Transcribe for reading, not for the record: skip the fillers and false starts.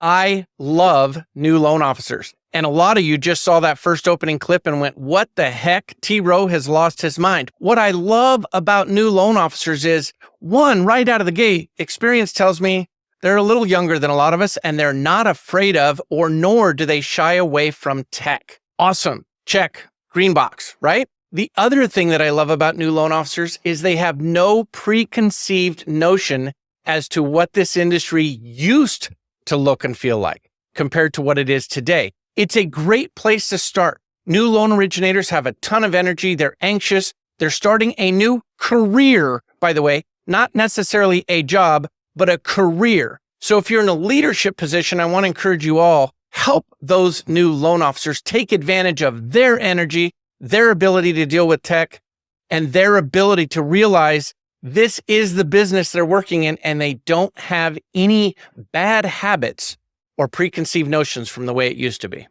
I love new loan officers. And a lot of you just saw that first opening clip and went, what the heck? T. Rowe has lost his mind. What I love about new loan officers is, one, right out of the gate, experience tells me they're a little younger than a lot of us, and they're not afraid of, or nor do they shy away from tech. Awesome. Check. Green box, right? The other thing that I love about new loan officers is they have no preconceived notion as to what this industry used to look and feel like compared to what it is today. It's a great place to start. New loan originators have a ton of energy. They're anxious. They're starting a new career, by the way, not necessarily a job, but a career. So if you're in a leadership position, I want to encourage you all, help those new loan officers take advantage of their energy, their ability to deal with tech, and their ability to realize this is the business they're working in, and they don't have any bad habits or preconceived notions from the way it used to be.